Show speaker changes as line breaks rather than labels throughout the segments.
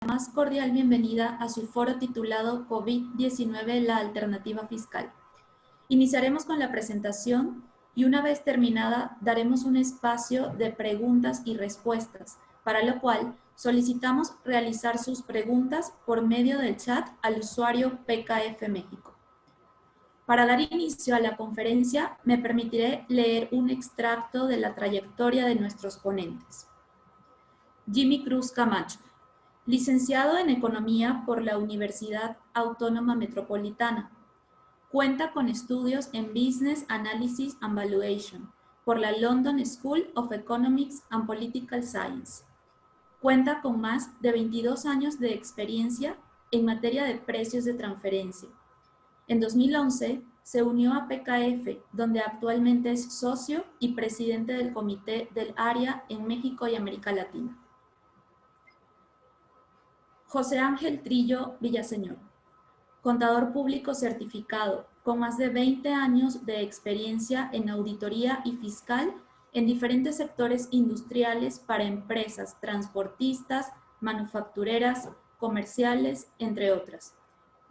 más cordial bienvenida a su foro titulado COVID-19, la alternativa fiscal. Iniciaremos con la presentación y una vez terminada daremos un espacio de preguntas y respuestas, para lo cual solicitamos realizar sus preguntas por medio del chat al usuario PKF México. Para dar inicio a la conferencia, me permitiré leer un extracto de la trayectoria de nuestros ponentes. Jimmy Cruz Camacho, licenciado en Economía por la Universidad Autónoma Metropolitana. Cuenta con estudios en Business Analysis and Valuation por la London School of Economics and Political Science. Cuenta con más de 22 años de experiencia en materia de precios de transferencia. En 2011 se unió a PKF, donde actualmente es socio y presidente del Comité del Área en México y América Latina. José Ángel Trillo Villaseñor, contador público certificado, con más de 20 años de experiencia en auditoría y fiscal en diferentes sectores industriales para empresas transportistas, manufactureras, comerciales, entre otras,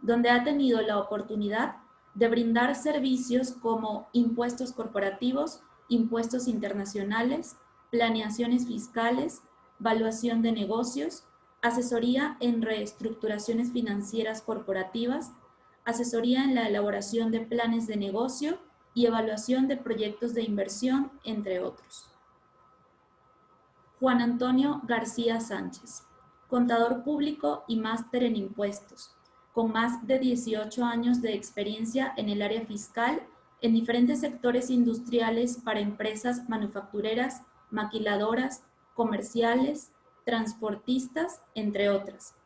donde ha tenido la oportunidad de brindar servicios como impuestos corporativos, impuestos internacionales, planeaciones fiscales, valuación de negocios, asesoría en reestructuraciones financieras corporativas, asesoría en la elaboración de planes de negocio y evaluación de proyectos de inversión, entre otros. Juan Antonio García Sánchez, contador público y máster en impuestos, con más de 18 años de experiencia en el área fiscal en diferentes sectores industriales para empresas manufactureras, maquiladoras, comerciales, transportistas, entre otras,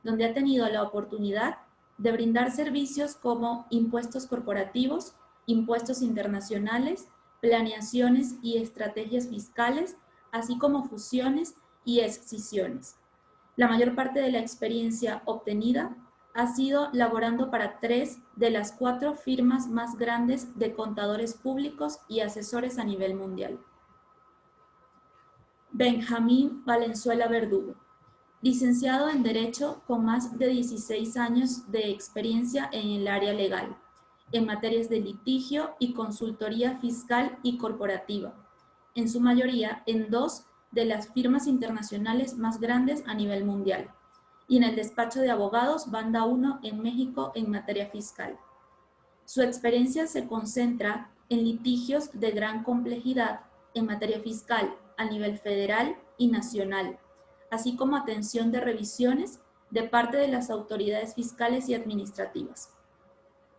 donde ha tenido la oportunidad de brindar servicios como impuestos corporativos, impuestos internacionales, planeaciones y estrategias fiscales, así como fusiones y escisiones. La mayor parte de la experiencia obtenida ha sido laborando para 3 de las 4 firmas más grandes de contadores públicos y asesores a nivel mundial. Benjamín Valenzuela Verdugo, licenciado en Derecho con más de 16 años de experiencia en el área legal, en materias de litigio y consultoría fiscal y corporativa, en su mayoría en 2 de las firmas internacionales más grandes a nivel mundial, y en el despacho de abogados Banda 1 en México en materia fiscal. Su experiencia se concentra en litigios de gran complejidad en materia fiscal a nivel federal y nacional, así como atención de revisiones de parte de las autoridades fiscales y administrativas.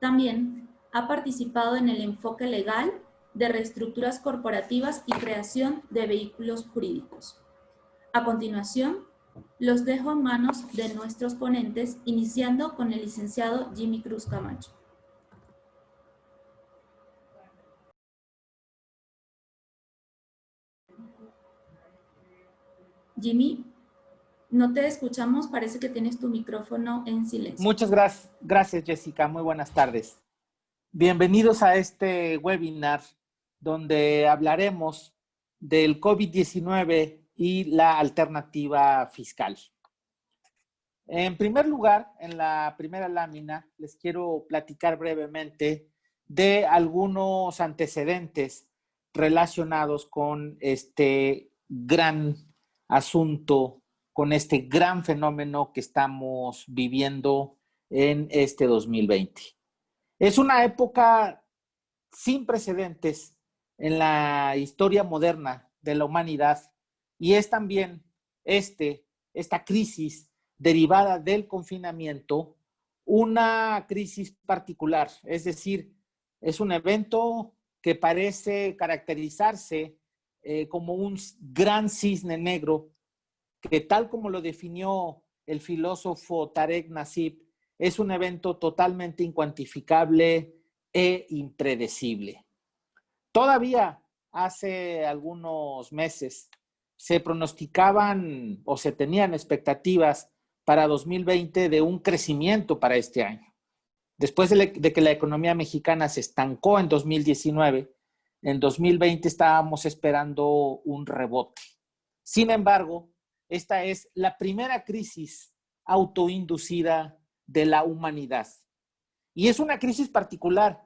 También ha participado en el enfoque legal de reestructuras corporativas y creación de vehículos jurídicos. A continuación, los dejo en manos de nuestros ponentes, iniciando con el licenciado Jimmy Cruz Camacho. Jimmy, no te escuchamos, parece que tienes tu micrófono en silencio.
Muchas gracias, Jessica. Muy buenas tardes. Bienvenidos a este webinar donde hablaremos del COVID-19 y la alternativa fiscal. En primer lugar, en la primera lámina, les quiero platicar brevemente de algunos antecedentes relacionados con este gran asunto, con este gran fenómeno que estamos viviendo en este 2020. Es una época sin precedentes en la historia moderna de la humanidad y es también esta crisis derivada del confinamiento una crisis particular, es decir, es un evento que parece caracterizarse como un gran cisne negro que, tal como lo definió el filósofo Tarek Nasib, es un evento totalmente incuantificable e impredecible. Todavía hace algunos meses se pronosticaban o se tenían expectativas para 2020 de un crecimiento para este año. Después de que la economía mexicana se estancó en 2019, en 2020 estábamos esperando un rebote. Sin embargo, esta es la primera crisis autoinducida de la humanidad. Y es una crisis particular.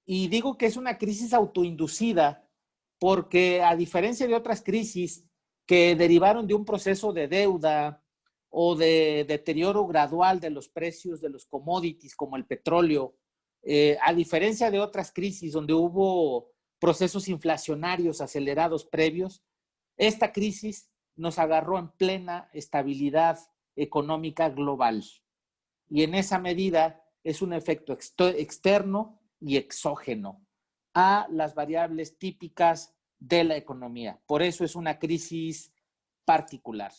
Y digo que es una crisis autoinducida porque, a diferencia de otras crisis que derivaron de un proceso de deuda o de deterioro gradual de los precios de los commodities como el petróleo, a diferencia de otras crisis donde hubo procesos inflacionarios acelerados previos, esta crisis nos agarró en plena estabilidad económica global. Y en esa medida es un efecto externo y exógeno a las variables típicas de la economía. Por eso es una crisis particular.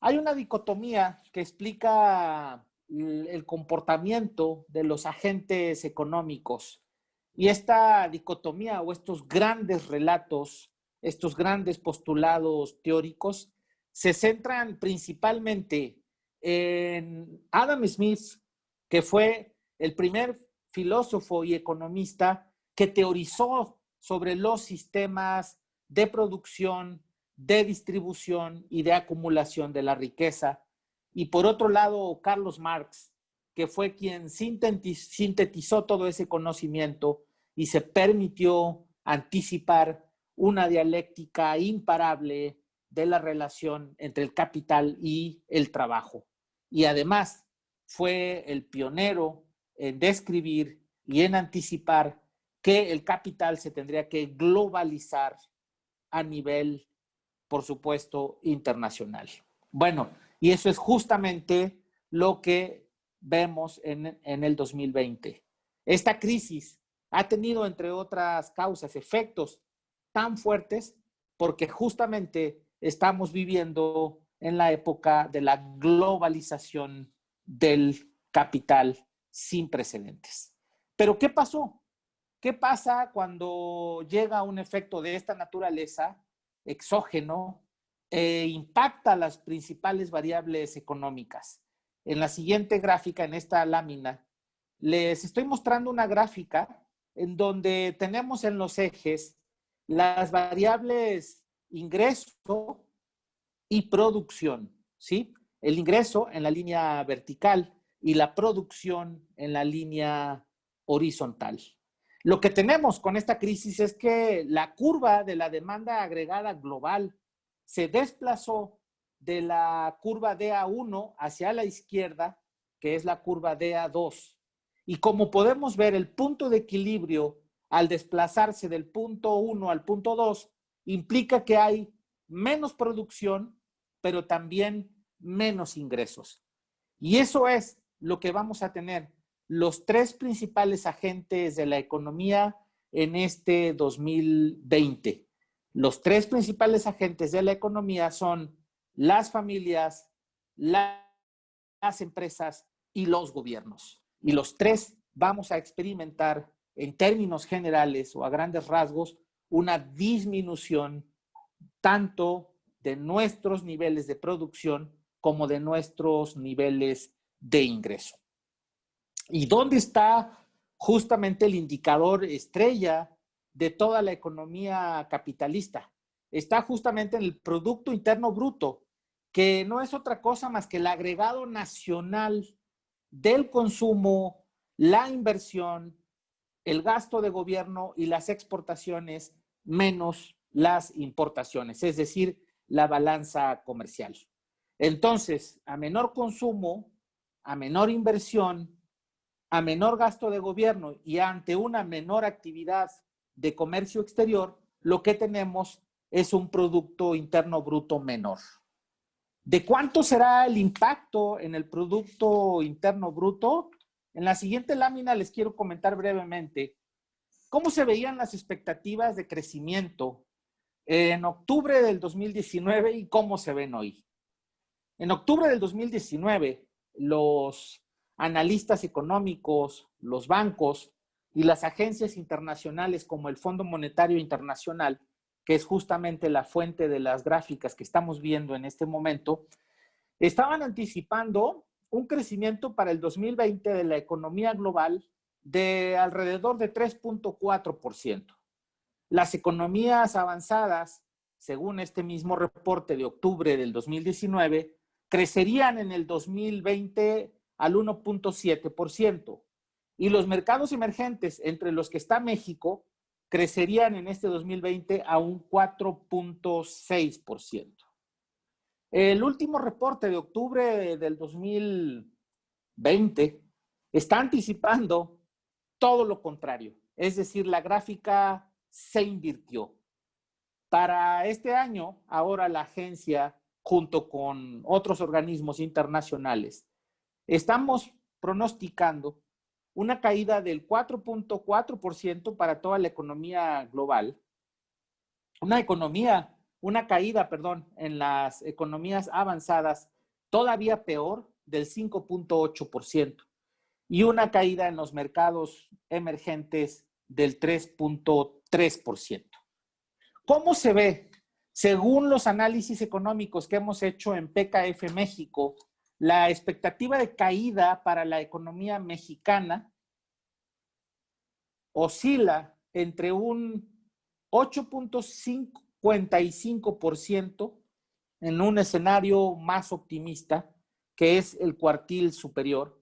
Hay una dicotomía que explica el comportamiento de los agentes económicos, y esta dicotomía o estos grandes relatos, estos grandes postulados teóricos se centran principalmente en Adam Smith, que fue el primer filósofo y economista que teorizó sobre los sistemas de producción, de distribución y de acumulación de la riqueza. Y por otro lado, Carlos Marx, que fue quien sintetizó todo ese conocimiento y se permitió anticipar una dialéctica imparable de la relación entre el capital y el trabajo. Y además fue el pionero en describir y en anticipar que el capital se tendría que globalizar a nivel, por supuesto, internacional. Bueno, y eso es justamente lo que vemos en el 2020. Esta crisis ha tenido, entre otras causas, efectos tan fuertes porque justamente estamos viviendo en la época de la globalización del capital sin precedentes. Pero ¿qué pasó? ¿Qué pasa cuando llega un efecto de esta naturaleza exógeno e impacta las principales variables económicas? En la siguiente gráfica, en esta lámina, les estoy mostrando una gráfica en donde tenemos en los ejes las variables ingreso y producción, ¿sí? El ingreso en la línea vertical y la producción en la línea horizontal. Lo que tenemos con esta crisis es que la curva de la demanda agregada global se desplazó de la curva DA1 hacia la izquierda, que es la curva DA2. Y como podemos ver, el punto de equilibrio al desplazarse del punto 1 al punto 2 implica que hay menos producción, pero también menos ingresos. Y eso es lo que vamos a tener los tres principales agentes de la economía en este 2020. Los tres principales agentes de la economía son las familias, las empresas y los gobiernos. Y los tres vamos a experimentar en términos generales o a grandes rasgos una disminución tanto de nuestros niveles de producción como de nuestros niveles de ingreso. ¿Y dónde está justamente el indicador estrella de toda la economía capitalista? Está justamente en el Producto Interno Bruto, que no es otra cosa más que el agregado nacional del consumo, la inversión, el gasto de gobierno y las exportaciones menos las importaciones, es decir, la balanza comercial. Entonces, a menor consumo, a menor inversión, a menor gasto de gobierno y ante una menor actividad de comercio exterior, lo que tenemos es un Producto Interno Bruto menor. ¿De cuánto será el impacto en el Producto Interno Bruto? En la siguiente lámina les quiero comentar brevemente cómo se veían las expectativas de crecimiento en octubre del 2019 y cómo se ven hoy. En octubre del 2019, los analistas económicos, los bancos y las agencias internacionales como el Fondo Monetario Internacional, que es justamente la fuente de las gráficas que estamos viendo en este momento, estaban anticipando un crecimiento para el 2020 de la economía global de alrededor de 3.4%. Las economías avanzadas, según este mismo reporte de octubre del 2019, crecerían en el 2020 al 1.7%. Y los mercados emergentes, entre los que está México, crecerían en este 2020 a un 4.6%. El último reporte de octubre del 2020 está anticipando todo lo contrario. Es decir, la gráfica se invirtió. Para este año, ahora la agencia, junto con otros organismos internacionales, estamos pronosticando una caída del 4.4% para toda la economía global, una caída, en las economías avanzadas todavía peor del 5.8% y una caída en los mercados emergentes del 3.3%. ¿Cómo se ve? Según los análisis económicos que hemos hecho en PKF México, la expectativa de caída para la economía mexicana oscila entre un 8.55% en un escenario más optimista, que es el cuartil superior,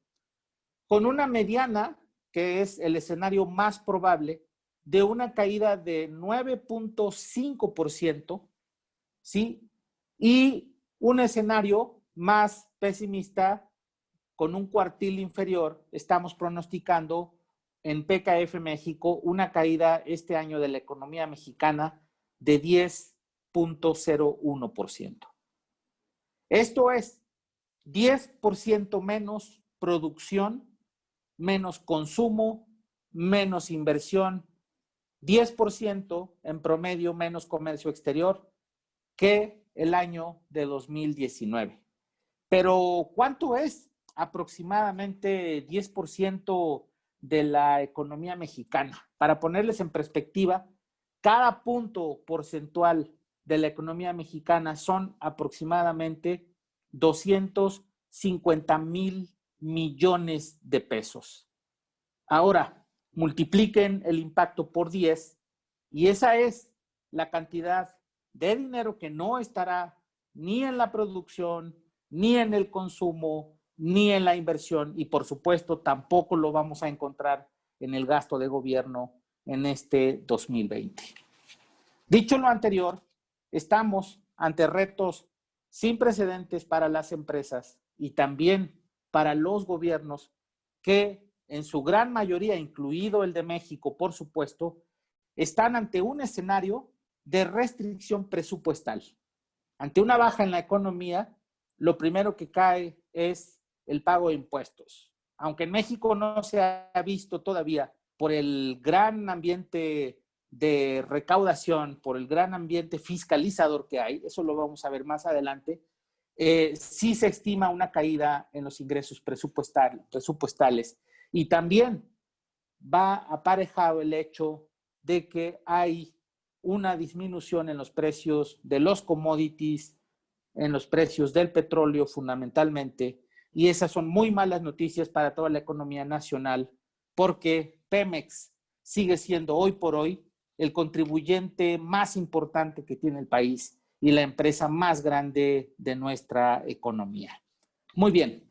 con una mediana, que es el escenario más probable, de una caída de 9.5%, ¿sí? Y un escenario más pesimista, con un cuartil inferior, estamos pronosticando en PKF México una caída este año de la economía mexicana de 10.01%. Esto es 10% menos producción, menos consumo, menos inversión, 10% en promedio menos comercio exterior que el año de 2019. Pero ¿cuánto es? Aproximadamente 10% de la economía mexicana. Para ponerles en perspectiva, cada punto porcentual de la economía mexicana son aproximadamente 250,000 millones de pesos. Ahora, multipliquen el impacto por 10 y esa es la cantidad de dinero que no estará ni en la producción, ni en el consumo, ni en la inversión y por supuesto tampoco lo vamos a encontrar en el gasto de gobierno en este 2020. Dicho lo anterior, estamos ante retos sin precedentes para las empresas y también para los gobiernos que en su gran mayoría, incluido el de México, por supuesto, están ante un escenario de restricción presupuestal. Ante una baja en la economía, lo primero que cae es el pago de impuestos. Aunque en México no se ha visto todavía por el gran ambiente de recaudación, por el gran ambiente fiscalizador que hay, eso lo vamos a ver más adelante, sí se estima una caída en los ingresos presupuestales y también va aparejado el hecho de que hay una disminución en los precios de los commodities, en los precios del petróleo fundamentalmente, y esas son muy malas noticias para toda la economía nacional, porque Pemex sigue siendo hoy por hoy el contribuyente más importante que tiene el país y la empresa más grande de nuestra economía. Muy bien,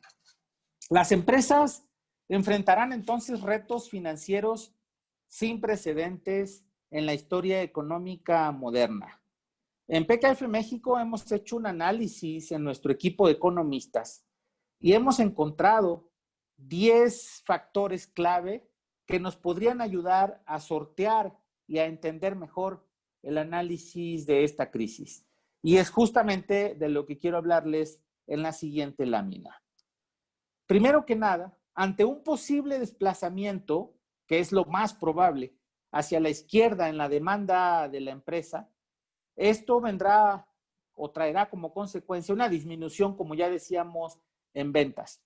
las empresas enfrentarán entonces retos financieros sin precedentes en la historia económica moderna. En PKF México hemos hecho un análisis en nuestro equipo de economistas y hemos encontrado 10 factores clave que nos podrían ayudar a sortear y a entender mejor el análisis de esta crisis. Y es justamente de lo que quiero hablarles en la siguiente lámina. Primero que nada, ante un posible desplazamiento, que es lo más probable, hacia la izquierda en la demanda de la empresa, esto vendrá o traerá como consecuencia una disminución, como ya decíamos, en ventas.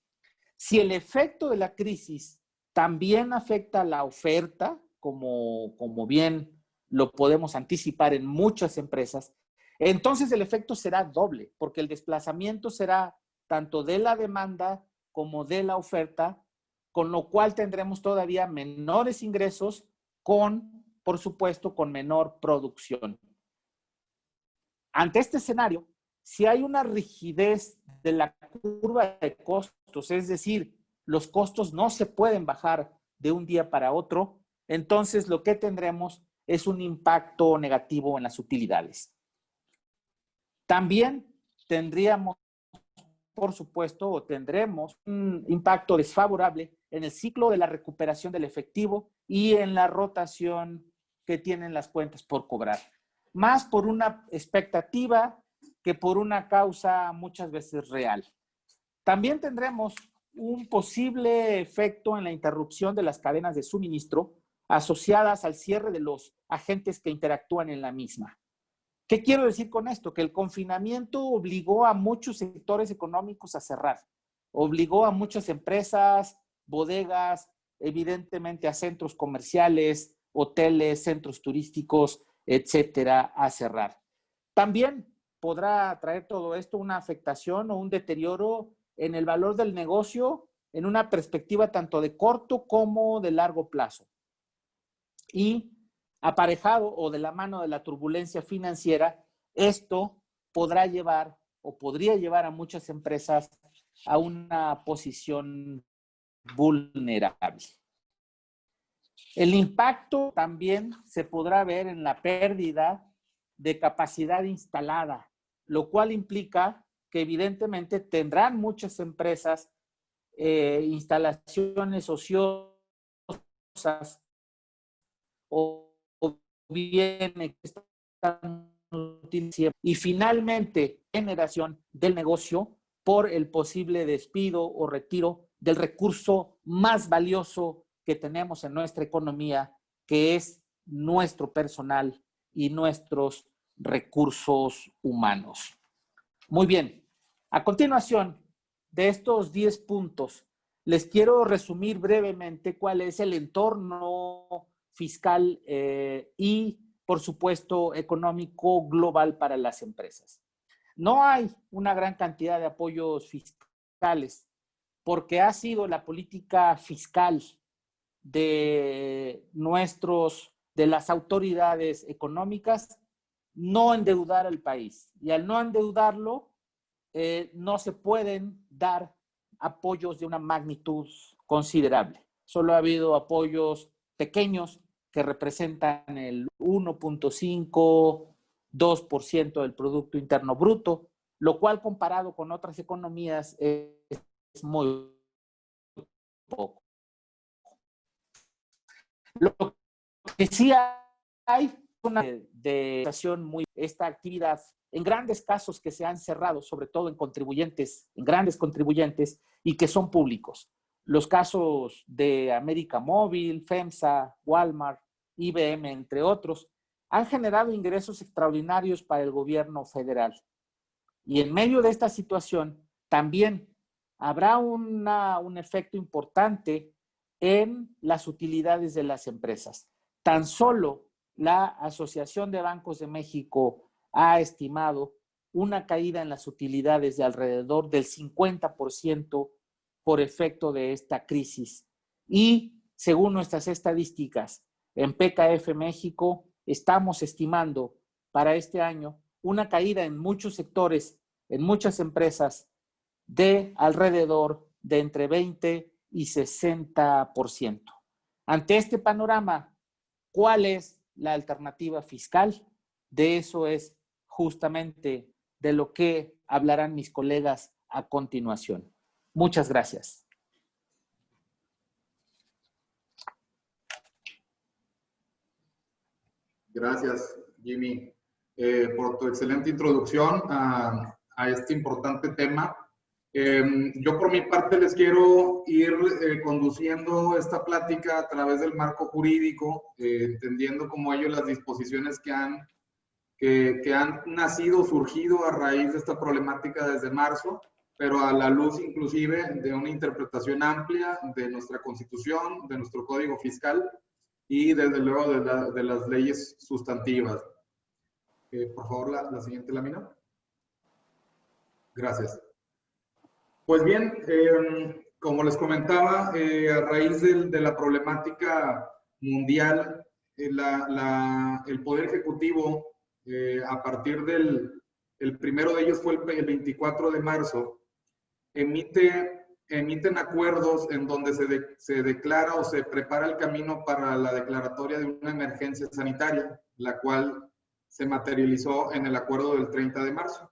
Si el efecto de la crisis también afecta a la oferta, como bien lo podemos anticipar en muchas empresas, entonces el efecto será doble, porque el desplazamiento será tanto de la demanda como de la oferta, con lo cual tendremos todavía menores ingresos por supuesto, con menor producción. Ante este escenario, si hay una rigidez de la curva de costos, es decir, los costos no se pueden bajar de un día para otro, entonces lo que tendremos es un impacto negativo en las utilidades. También tendríamos, por supuesto, o tendremos un impacto desfavorable en el ciclo de la recuperación del efectivo y en la rotación que tienen las cuentas por cobrar. Más por una expectativa que por una causa muchas veces real. También tendremos un posible efecto en la interrupción de las cadenas de suministro asociadas al cierre de los agentes que interactúan en la misma. ¿Qué quiero decir con esto? Que el confinamiento obligó a muchos sectores económicos a cerrar, obligó a muchas empresas, bodegas, evidentemente a centros comerciales, hoteles, centros turísticos, etcétera, a cerrar. También podrá traer todo esto una afectación o un deterioro en el valor del negocio en una perspectiva tanto de corto como de largo plazo. Y aparejado o de la mano de la turbulencia financiera, esto podrá llevar o podría llevar a muchas empresas a una posición vulnerable. El impacto también se podrá ver en la pérdida de capacidad instalada, lo cual implica que evidentemente tendrán muchas empresas instalaciones ociosas o bien que están utilizando. Y finalmente, generación del negocio por el posible despido o retiro del recurso más valioso que tenemos en nuestra economía, que es nuestro personal y nuestros recursos humanos. Muy bien. A continuación de estos 10 puntos, les quiero resumir brevemente cuál es el entorno fiscal y, por supuesto, económico global para las empresas. No hay una gran cantidad de apoyos fiscales porque ha sido la política fiscal de las autoridades económicas no endeudar al país. Y al no endeudarlo, no se pueden dar apoyos de una magnitud considerable. Solo ha habido apoyos pequeños que representan el 1.5, 2% del Producto Interno Bruto, lo cual comparado con otras economías es muy poco. Lo que sí hay una de muy esta actividad en grandes casos que se han cerrado, sobre todo en contribuyentes, en grandes contribuyentes y que son públicos. Los casos de América Móvil, FEMSA, Walmart, IBM, entre otros, han generado ingresos extraordinarios para el gobierno federal. Y en medio de esta situación, también habrá un efecto importante en las utilidades de las empresas. Tan solo la Asociación de Bancos de México ha estimado una caída en las utilidades de alrededor del 50% por efecto de esta crisis. Y según nuestras estadísticas, en PKF México estamos estimando para este año una caída en muchos sectores, en muchas empresas, de alrededor de entre 20 y 60%. Ante este panorama, ¿cuál es la alternativa fiscal? De eso es justamente de lo que hablarán mis colegas a continuación. Muchas gracias.
Gracias, Jimmy, por tu excelente introducción a este importante tema. Yo por mi parte les quiero ir conduciendo esta plática a través del marco jurídico, entendiendo como ello las disposiciones que han nacido, surgido a raíz de esta problemática desde marzo, pero a la luz inclusive de una interpretación amplia de nuestra Constitución, de nuestro Código Fiscal y desde luego de las leyes sustantivas. Por favor, la siguiente lámina. Gracias. Pues bien, como les comentaba, a raíz de la problemática mundial, el Poder Ejecutivo, a partir del el primero de ellos fue el 24 de marzo, emiten acuerdos en donde se declara o se prepara el camino para la declaratoria de una emergencia sanitaria, la cual se materializó en el acuerdo del 30 de marzo.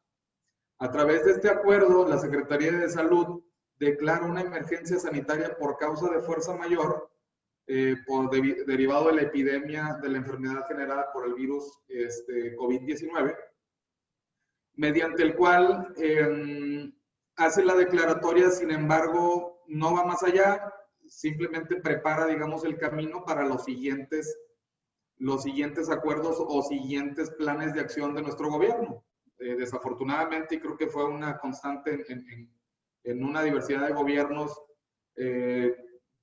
A través de este acuerdo, la Secretaría de Salud declara una emergencia sanitaria por causa de fuerza mayor, derivado de la epidemia de la enfermedad generada por el virus COVID-19, mediante el cual hace la declaratoria. Sin embargo, no va más allá, simplemente prepara, digamos, el camino para los siguientes acuerdos o siguientes planes de acción de nuestro gobierno. Desafortunadamente, y creo que fue una constante en una diversidad de gobiernos,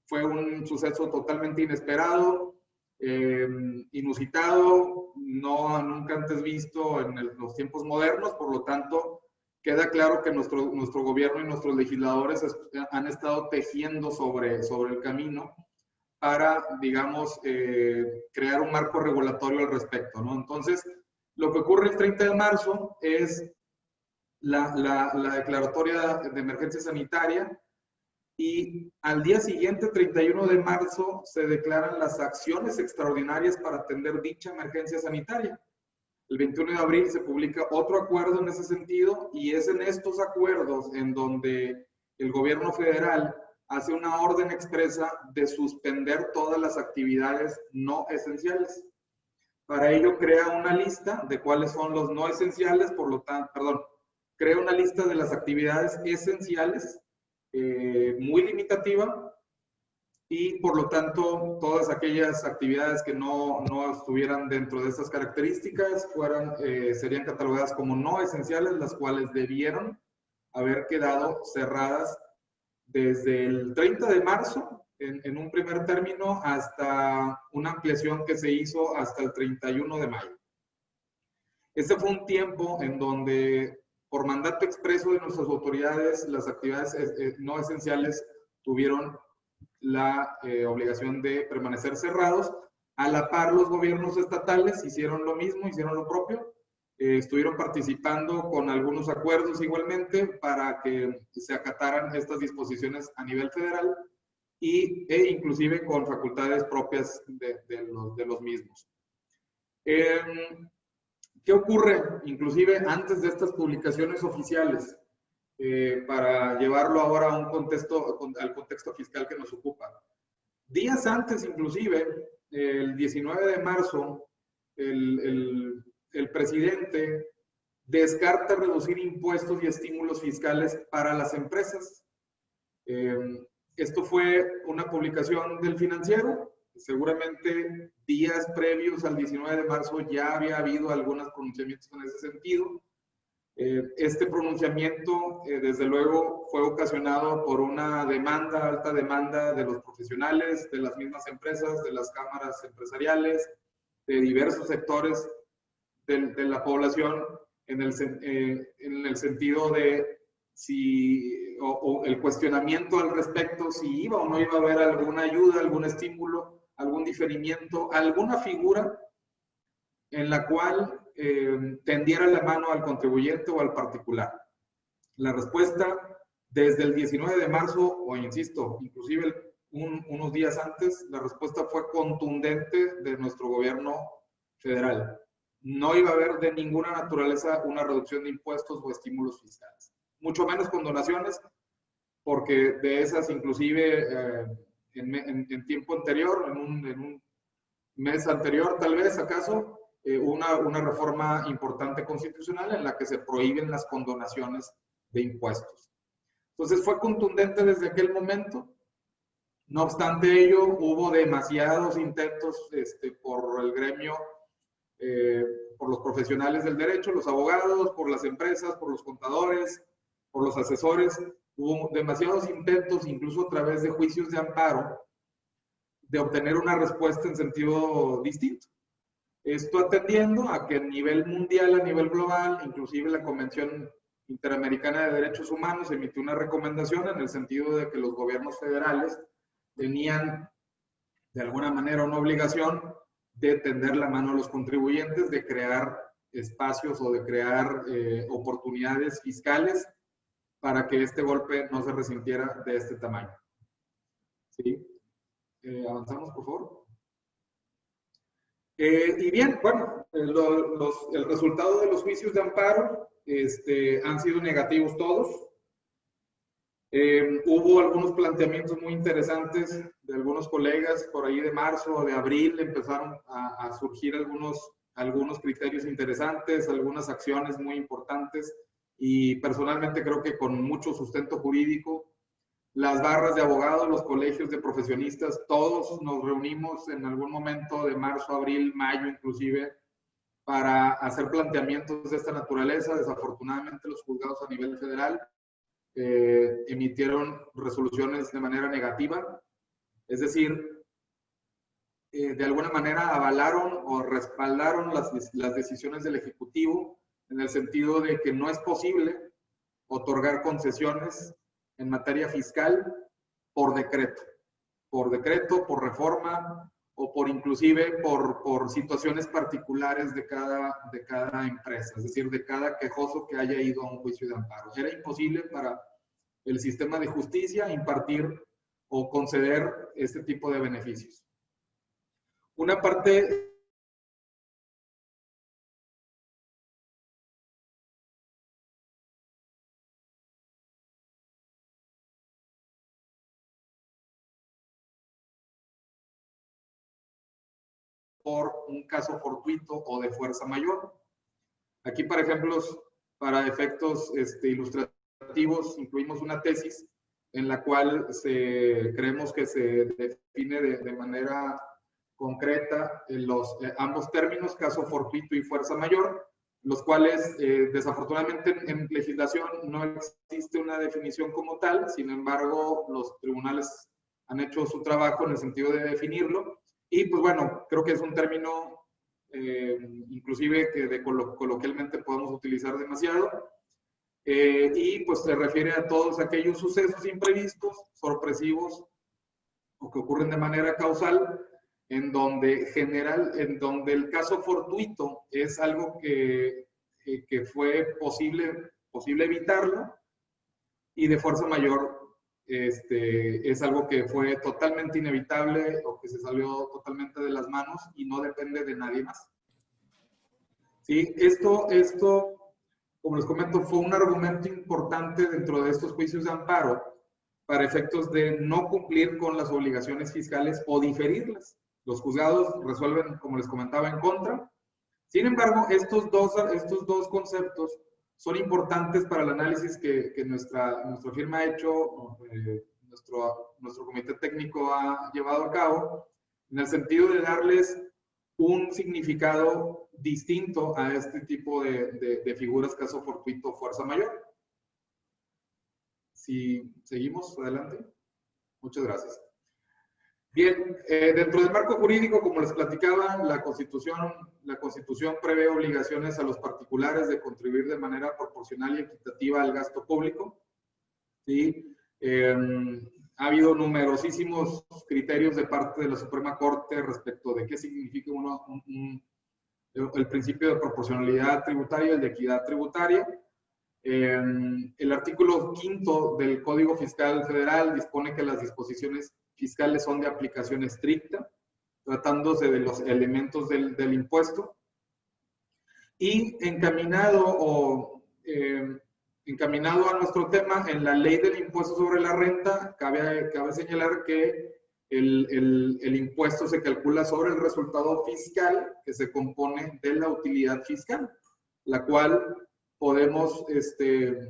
fue un suceso totalmente inesperado, inusitado, nunca antes visto en los tiempos modernos. Por lo tanto, queda claro que nuestro gobierno y nuestros legisladores han estado tejiendo sobre el camino para, digamos, crear un marco regulatorio al respecto, ¿no? Entonces, lo que ocurre el 30 de marzo es la declaratoria de emergencia sanitaria, y al día siguiente, 31 de marzo, se declaran las acciones extraordinarias para atender dicha emergencia sanitaria. El 21 de abril se publica otro acuerdo en ese sentido, y es en estos acuerdos en donde el gobierno federal hace una orden expresa de suspender todas las actividades no esenciales. Para ello crea una lista de cuáles son los no esenciales, crea una lista de las actividades esenciales, muy limitativa, y por lo tanto todas aquellas actividades que no estuvieran dentro de estas características serían catalogadas como no esenciales, las cuales debieron haber quedado cerradas desde el 30 de marzo en un primer término, hasta una ampliación que se hizo hasta el 31 de mayo. Este fue un tiempo en donde, por mandato expreso de nuestras autoridades, las actividades no esenciales tuvieron la obligación de permanecer cerrados. A la par, los gobiernos estatales hicieron lo mismo, hicieron lo propio. Estuvieron participando con algunos acuerdos igualmente para que se acataran estas disposiciones a nivel federal, e inclusive con facultades propias de los mismos. ¿Qué ocurre? Inclusive antes de estas publicaciones oficiales, para llevarlo ahora a al contexto fiscal que nos ocupa. Días antes, inclusive, el 19 de marzo, el presidente descarta reducir impuestos y estímulos fiscales para las empresas. Esto fue una publicación del Financiero. Seguramente días previos al 19 de marzo ya había habido algunos pronunciamientos en ese sentido. Este pronunciamiento, desde luego, fue ocasionado por una alta demanda de los profesionales, de las mismas empresas, de las cámaras empresariales, de diversos sectores de la población, en el sentido de o el cuestionamiento al respecto, si iba o no iba a haber alguna ayuda, algún estímulo, algún diferimiento, alguna figura en la cual tendiera la mano al contribuyente o al particular. La respuesta desde el 19 de marzo, o insisto, inclusive unos días antes, la respuesta fue contundente de nuestro gobierno federal. No iba a haber de ninguna naturaleza una reducción de impuestos o estímulos fiscales, mucho menos con donaciones, porque de esas inclusive en tiempo anterior, en un mes anterior tal vez, acaso, una reforma importante constitucional en la que se prohíben las condonaciones de impuestos. Entonces fue contundente desde aquel momento. No obstante ello, hubo demasiados intentos por el gremio, por los profesionales del derecho, los abogados, por las empresas, por los contadores, por los asesores. Hubo demasiados intentos, incluso a través de juicios de amparo, de obtener una respuesta en sentido distinto. Esto atendiendo a que a nivel mundial, a nivel global, inclusive la Convención Interamericana de Derechos Humanos emitió una recomendación en el sentido de que los gobiernos federales tenían de alguna manera una obligación de tender la mano a los contribuyentes, de crear espacios o de crear oportunidades fiscales para que este golpe no se resintiera de este tamaño. ¿Sí? Avanzamos, por favor. Y bien, bueno, el resultado de los juicios de amparo han sido negativos todos. Hubo algunos planteamientos muy interesantes de algunos colegas, por ahí de marzo o de abril empezaron a surgir algunos criterios interesantes, algunas acciones muy importantes, y personalmente creo que con mucho sustento jurídico. Las barras de abogados, los colegios de profesionistas, todos nos reunimos en algún momento de marzo, abril, mayo inclusive, para hacer planteamientos de esta naturaleza. Desafortunadamente los juzgados a nivel federal emitieron resoluciones de manera negativa, es decir, de alguna manera avalaron o respaldaron las decisiones del Ejecutivo en el sentido de que no es posible otorgar concesiones en materia fiscal por decreto, por reforma o por inclusive por situaciones particulares de cada empresa, es decir, de cada quejoso que haya ido a un juicio de amparo. Era imposible para el sistema de justicia impartir o conceder este tipo de beneficios. Una parte por un caso fortuito o de fuerza mayor. Aquí, por ejemplo, para efectos ilustrativos, incluimos una tesis en la cual creemos que se define de manera concreta ambos términos, caso fortuito y fuerza mayor, los cuales desafortunadamente en legislación no existe una definición como tal. Sin embargo, los tribunales han hecho su trabajo en el sentido de definirlo. Y pues bueno, creo que es un término inclusive que coloquialmente podemos utilizar demasiado. Y pues se refiere a todos aquellos sucesos imprevistos, sorpresivos o que ocurren de manera causal, en donde el caso fortuito es algo que fue posible evitarlo, y de fuerza mayor es algo que fue totalmente inevitable o que se salió totalmente de las manos y no depende de nadie más. ¿Sí? Esto, como les comento, fue un argumento importante dentro de estos juicios de amparo para efectos de no cumplir con las obligaciones fiscales o diferirlas. Los juzgados resuelven, como les comentaba, en contra. Sin embargo, estos dos conceptos son importantes para el análisis que nuestra firma ha hecho, nuestro comité técnico ha llevado a cabo, en el sentido de darles un significado distinto a este tipo de figuras, caso fortuito, fuerza mayor. Si seguimos adelante. Muchas gracias. Bien, dentro del marco jurídico, como les platicaba, la Constitución prevé obligaciones a los particulares de contribuir de manera proporcional y equitativa al gasto público. ¿Sí? Ha habido numerosísimos criterios de parte de la Suprema Corte respecto de qué significa el principio de proporcionalidad tributaria y el de equidad tributaria. El artículo 5 del Código Fiscal Federal dispone que las disposiciones fiscales son de aplicación estricta, tratándose de los elementos del impuesto. Y encaminado a nuestro tema, en la ley del impuesto sobre la renta, cabe señalar que el impuesto se calcula sobre el resultado fiscal que se compone de la utilidad fiscal, la cual podemos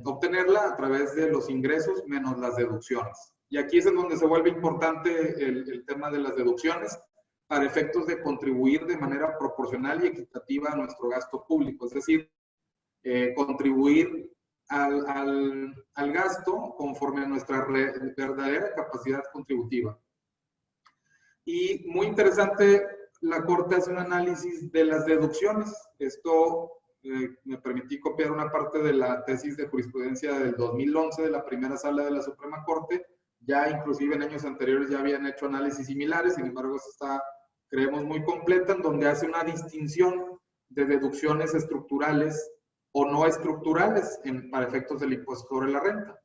obtenerla a través de los ingresos menos las deducciones. Y aquí es en donde se vuelve importante el tema de las deducciones para efectos de contribuir de manera proporcional y equitativa a nuestro gasto público, es decir, contribuir al gasto conforme a nuestra verdadera capacidad contributiva. Y muy interesante, la Corte hace un análisis de las deducciones. Esto me permití copiar una parte de la tesis de jurisprudencia del 2011 de la primera sala de la Suprema Corte. Ya inclusive en años anteriores ya habían hecho análisis similares, sin embargo esta está, creemos, muy completa, en donde hace una distinción de deducciones estructurales o no estructurales para efectos del impuesto sobre la renta.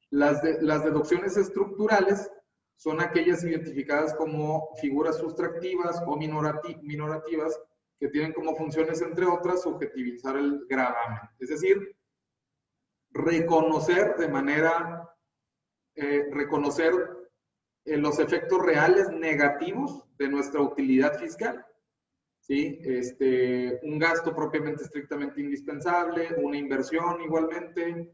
Las deducciones estructurales son aquellas identificadas como figuras sustractivas o minorativas que tienen como funciones, entre otras, subjetivizar el gravamen. Es decir, reconocer los efectos reales negativos de nuestra utilidad fiscal. ¿Sí? Un gasto propiamente estrictamente indispensable, una inversión igualmente.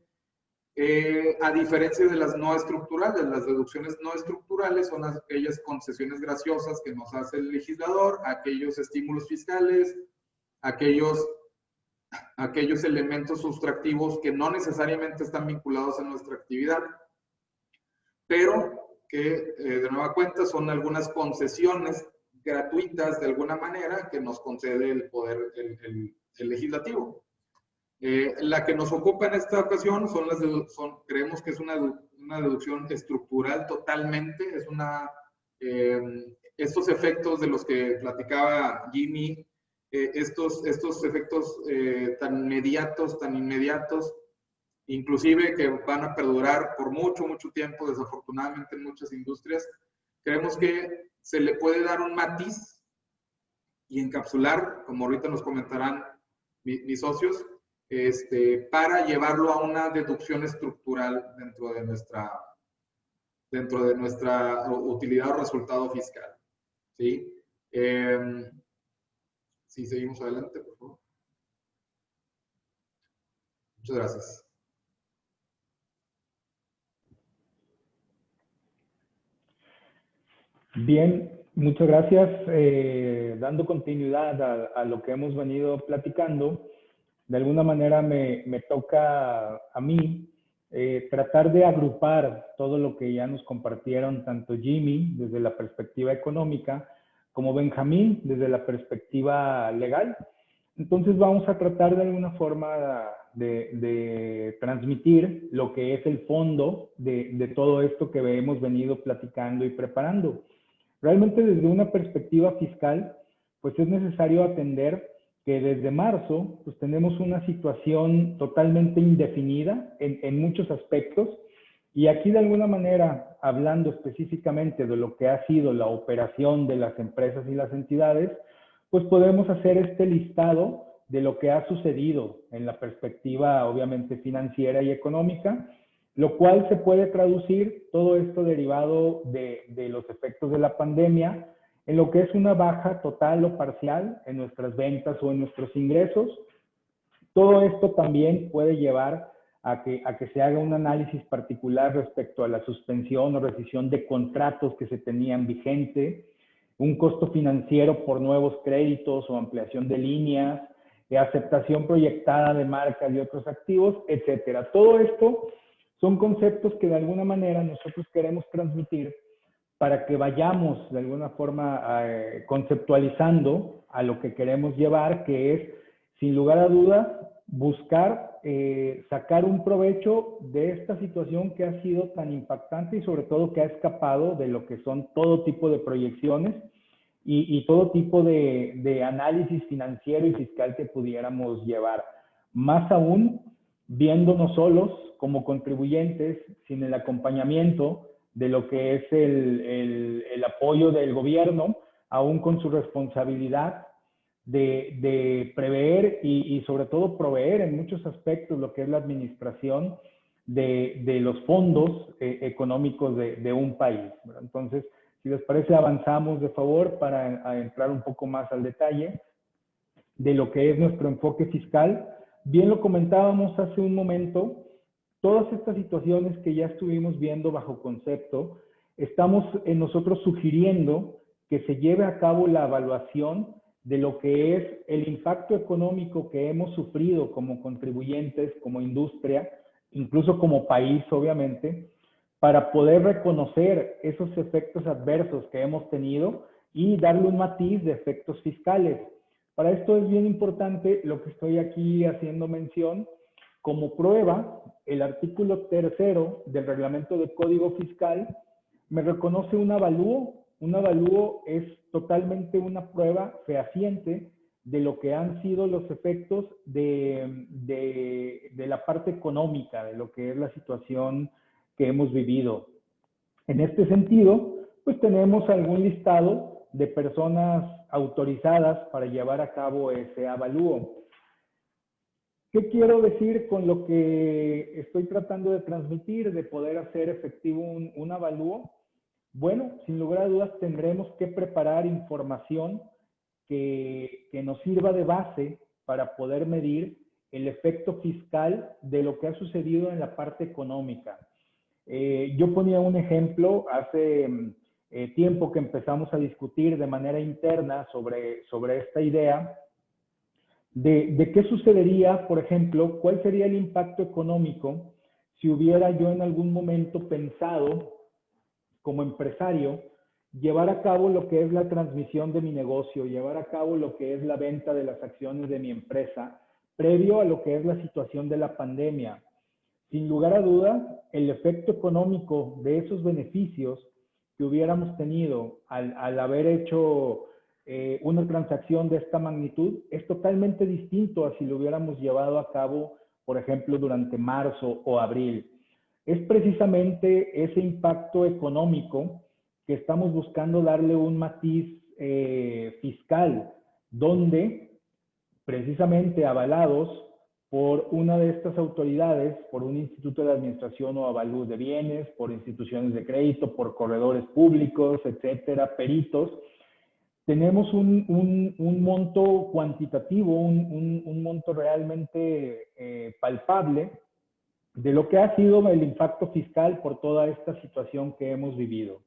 A diferencia de las no estructurales, las deducciones no estructurales son aquellas concesiones graciosas que nos hace el legislador, aquellos estímulos fiscales, aquellos elementos sustractivos que no necesariamente están vinculados a nuestra actividad, pero que de nueva cuenta son algunas concesiones gratuitas de alguna manera que nos concede el poder, el legislativo. La que nos ocupa en esta ocasión creemos que es una deducción estructural totalmente, estos efectos de los que platicaba Jimmy, estos efectos tan inmediatos, inclusive que van a perdurar por mucho tiempo, desafortunadamente en muchas industrias, creemos que se le puede dar un matiz y encapsular, como ahorita nos comentarán mis socios, para llevarlo a una deducción estructural dentro de nuestra utilidad o resultado fiscal. ¿Sí? Sí, seguimos adelante, por favor. Muchas gracias.
Bien, muchas gracias. Dando continuidad a lo que hemos venido platicando, de alguna manera me toca a mí tratar de agrupar todo lo que ya nos compartieron tanto Jimmy desde la perspectiva económica como Benjamín desde la perspectiva legal. Entonces vamos a tratar de alguna forma de transmitir lo que es el fondo de todo esto que hemos venido platicando y preparando. Realmente desde una perspectiva fiscal, pues es necesario atender que desde marzo pues tenemos una situación totalmente indefinida en muchos aspectos, y aquí de alguna manera, hablando específicamente de lo que ha sido la operación de las empresas y las entidades, pues podemos hacer este listado de lo que ha sucedido en la perspectiva obviamente financiera y económica, lo cual se puede traducir todo esto derivado de los efectos de la pandemia en lo que es una baja total o parcial en nuestras ventas o en nuestros ingresos. Todo esto también puede llevar a que se haga un análisis particular respecto a la suspensión o rescisión de contratos que se tenían vigente, un costo financiero por nuevos créditos o ampliación de líneas, aceptación proyectada de marcas y otros activos, etcétera. Todo esto son conceptos que de alguna manera nosotros queremos transmitir para que vayamos de alguna forma conceptualizando a lo que queremos llevar, que es, sin lugar a dudas, buscar sacar un provecho de esta situación que ha sido tan impactante y sobre todo que ha escapado de lo que son todo tipo de proyecciones y todo tipo de análisis financiero y fiscal que pudiéramos llevar. Más aún, viéndonos solos como contribuyentes, sin el acompañamiento de lo que es el apoyo del gobierno, aún con su responsabilidad de prever y sobre todo proveer en muchos aspectos lo que es la administración de los fondos económicos de un país. Entonces, si les parece, avanzamos de favor para entrar un poco más al detalle de lo que es nuestro enfoque fiscal. Bien lo comentábamos hace un momento, todas estas situaciones que ya estuvimos viendo bajo concepto, estamos nosotros sugiriendo que se lleve a cabo la evaluación de lo que es el impacto económico que hemos sufrido como contribuyentes, como industria, incluso como país, obviamente, para poder reconocer esos efectos adversos que hemos tenido y darle un matiz de efectos fiscales. Para esto es bien importante lo que estoy aquí haciendo mención. Como prueba, el artículo 3º del Reglamento de Código Fiscal me reconoce un avalúo. Un avalúo es totalmente una prueba fehaciente de lo que han sido los efectos de la parte económica, de lo que es la situación que hemos vivido. En este sentido, pues tenemos algún listado de personas autorizadas para llevar a cabo ese avalúo. ¿Qué quiero decir con lo que estoy tratando de transmitir, de poder hacer efectivo un avalúo? Bueno, sin lugar a dudas tendremos que preparar información que nos sirva de base para poder medir el efecto fiscal de lo que ha sucedido en la parte económica. Yo ponía un ejemplo hace tiempo que empezamos a discutir de manera interna sobre esta idea de qué sucedería, por ejemplo, cuál sería el impacto económico si hubiera yo en algún momento pensado como empresario llevar a cabo lo que es la transmisión de mi negocio, llevar a cabo lo que es la venta de las acciones de mi empresa, previo a lo que es la situación de la pandemia. Sin lugar a dudas, el efecto económico de esos beneficios que hubiéramos tenido al haber hecho una transacción de esta magnitud es totalmente distinto a si lo hubiéramos llevado a cabo, por ejemplo, durante marzo o abril. Es precisamente ese impacto económico que estamos buscando darle un matiz fiscal, donde precisamente avalados por una de estas autoridades, por un instituto de administración o avalúo de bienes, por instituciones de crédito, por corredores públicos, etcétera, peritos, tenemos un monto cuantitativo, un monto realmente palpable de lo que ha sido el impacto fiscal por toda esta situación que hemos vivido.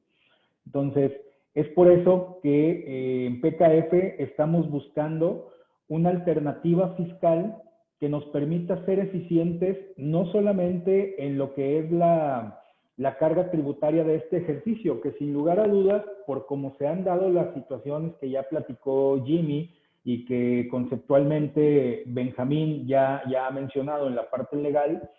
Entonces, es por eso que en PKF estamos buscando una alternativa fiscal que nos permita ser eficientes no solamente en lo que es la carga tributaria de este ejercicio, que sin lugar a dudas, por cómo se han dado las situaciones que ya platicó Jimmy y que conceptualmente Benjamín ya ha mencionado en la parte legal,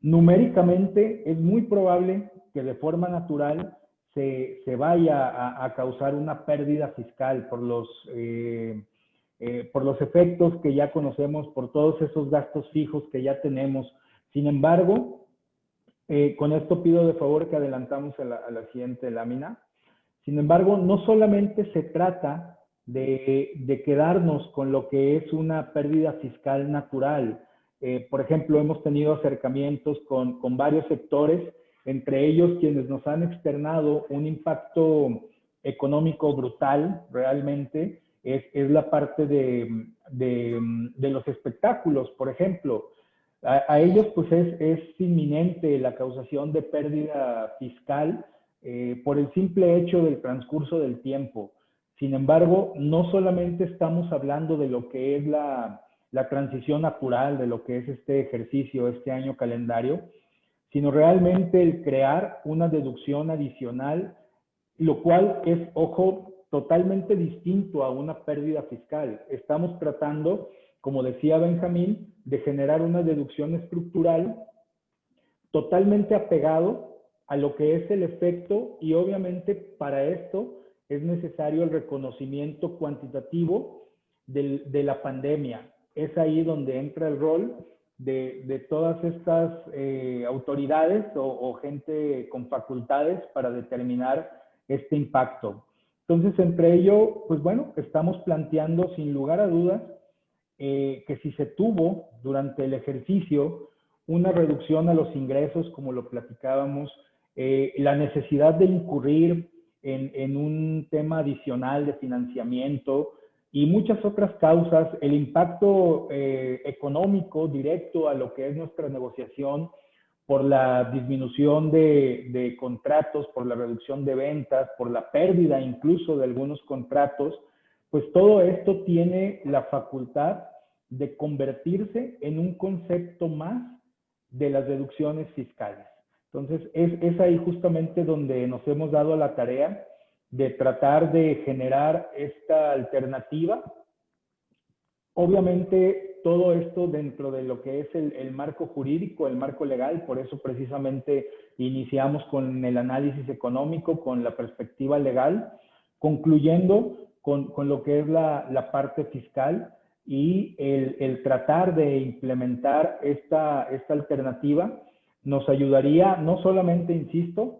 numéricamente es muy probable que de forma natural se vaya a causar una pérdida fiscal por los efectos que ya conocemos, por todos esos gastos fijos que ya tenemos. Sin embargo, con esto pido de favor que adelantamos a la siguiente lámina. Sin embargo, no solamente se trata de quedarnos con lo que es una pérdida fiscal natural. Por ejemplo, hemos tenido acercamientos con varios sectores, entre ellos quienes nos han externado un impacto económico brutal realmente, es la parte de los espectáculos, por ejemplo. A ellos pues es inminente la causación de pérdida fiscal por el simple hecho del transcurso del tiempo. Sin embargo, no solamente estamos hablando de lo que es la transición natural, de lo que es este ejercicio, este año calendario, sino realmente el crear una deducción adicional, lo cual es, ojo, totalmente distinto a una pérdida fiscal. Estamos tratando, como decía Benjamín, de generar una deducción estructural totalmente apegado a lo que es el efecto, y obviamente para esto es necesario el reconocimiento cuantitativo de la pandemia. Es ahí donde entra el rol de todas estas autoridades o gente con facultades para determinar este impacto. Entonces, entre ello, pues bueno, estamos planteando sin lugar a dudas que si se tuvo durante el ejercicio una reducción a los ingresos, como lo platicábamos, la necesidad de incurrir en un tema adicional de financiamiento y muchas otras causas, el impacto económico directo a lo que es nuestra negociación por la disminución de contratos, por la reducción de ventas, por la pérdida incluso de algunos contratos, pues todo esto tiene la facultad de convertirse en un concepto más de las deducciones fiscales. Entonces, es ahí justamente donde nos hemos dado la tarea de tratar de generar esta alternativa. Obviamente, todo esto dentro de lo que es el marco jurídico, el marco legal, por eso precisamente iniciamos con el análisis económico, con la perspectiva legal, concluyendo con lo que es la parte fiscal y el tratar de implementar esta alternativa nos ayudaría no solamente, insisto,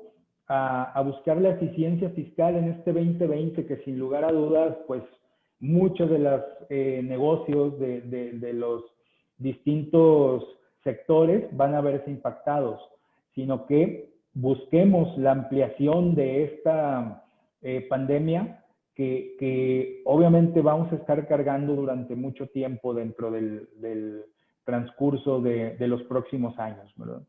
a buscar la eficiencia fiscal en este 2020, que sin lugar a dudas, pues muchos de los negocios de los distintos sectores van a verse impactados, sino que busquemos la ampliación de esta pandemia que obviamente vamos a estar cargando durante mucho tiempo dentro del transcurso de los próximos años, ¿verdad?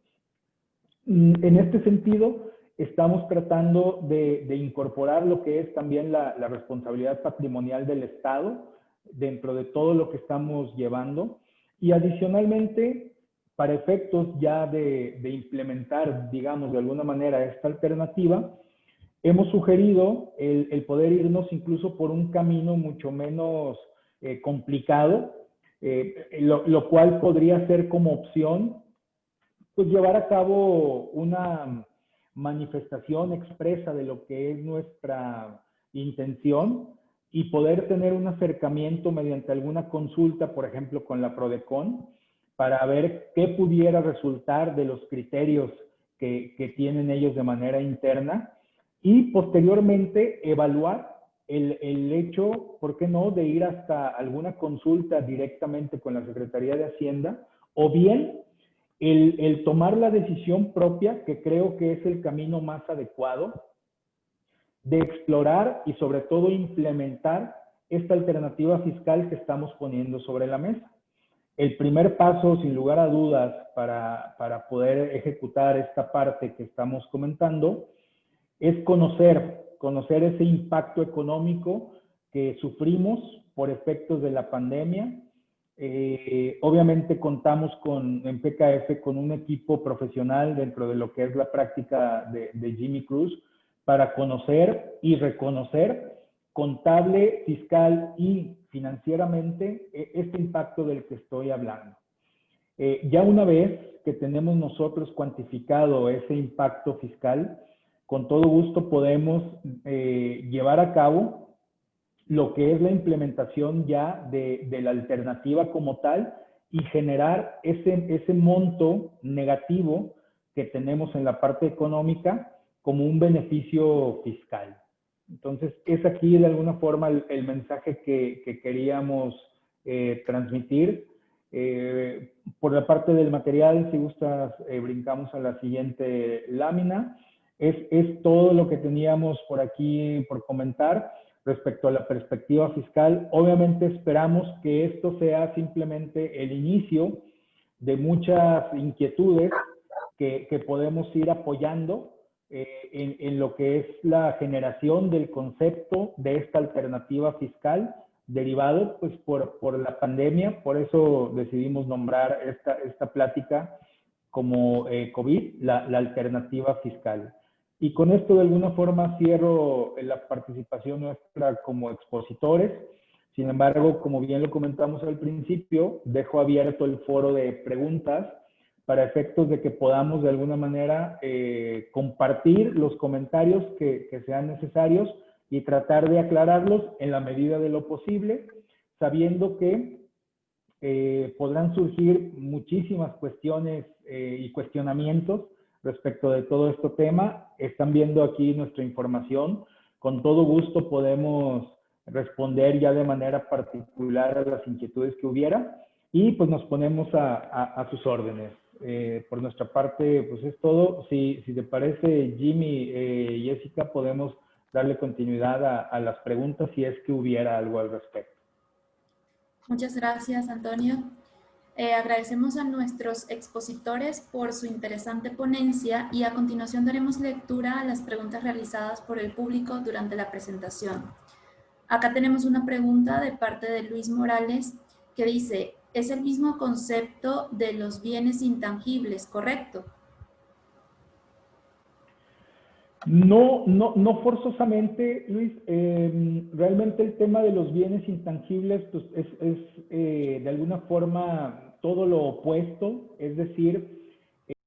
En este sentido, estamos tratando de incorporar lo que es también la responsabilidad patrimonial del Estado dentro de todo lo que estamos llevando. Y adicionalmente, para efectos ya de implementar, digamos, de alguna manera esta alternativa, hemos sugerido el poder irnos incluso por un camino mucho menos complicado, lo cual podría ser como opción, pues llevar a cabo una manifestación expresa de lo que es nuestra intención y poder tener un acercamiento mediante alguna consulta, por ejemplo, con la PRODECON, para ver qué pudiera resultar de los criterios que tienen ellos de manera interna y posteriormente evaluar el hecho, ¿por qué no?, de ir hasta alguna consulta directamente con la Secretaría de Hacienda, o bien el tomar la decisión propia, que creo que es el camino más adecuado, de explorar y sobre todo implementar esta alternativa fiscal que estamos poniendo sobre la mesa. El primer paso, sin lugar a dudas, para poder ejecutar esta parte que estamos comentando, es conocer ese impacto económico que sufrimos por efectos de la pandemia. Obviamente contamos en PKF con un equipo profesional dentro de lo que es la práctica de Jimmy Cruz para conocer y reconocer contable, fiscal y financieramente este impacto del que estoy hablando. Ya una vez que tenemos nosotros cuantificado ese impacto fiscal, con todo gusto podemos llevar a cabo lo que es la implementación ya de la alternativa como tal y generar ese monto negativo que tenemos en la parte económica como un beneficio fiscal. Entonces, es aquí de alguna forma el mensaje que queríamos transmitir. Por la parte del material, si gustas, brincamos a la siguiente lámina. Es todo lo que teníamos por aquí por comentar respecto a la perspectiva fiscal. Obviamente esperamos que esto sea simplemente el inicio de muchas inquietudes que podemos ir apoyando en lo que es la generación del concepto de esta alternativa fiscal derivado pues por la pandemia. Por eso decidimos nombrar esta plática como COVID, la alternativa fiscal. Y con esto de alguna forma cierro la participación nuestra como expositores. Sin embargo, como bien lo comentamos al principio, dejo abierto el foro de preguntas para efectos de que podamos de alguna manera compartir los comentarios que sean necesarios y tratar de aclararlos en la medida de lo posible, sabiendo que podrán surgir muchísimas cuestiones y cuestionamientos respecto de todo este tema. Están viendo aquí nuestra información. Con todo gusto podemos responder ya de manera particular a las inquietudes que hubiera y pues nos ponemos a sus órdenes. Por nuestra parte, pues es todo. Si te parece, Jimmy y Jessica, podemos darle continuidad a las preguntas si es que hubiera algo al respecto.
Muchas gracias, Antonio. Agradecemos a nuestros expositores por su interesante ponencia y a continuación daremos lectura a las preguntas realizadas por el público durante la presentación. Acá tenemos una pregunta de parte de Luis Morales que dice: ¿es el mismo concepto de los bienes intangibles, correcto?
No forzosamente, Luis. Realmente el tema de los bienes intangibles pues, es de alguna forma todo lo opuesto, es decir,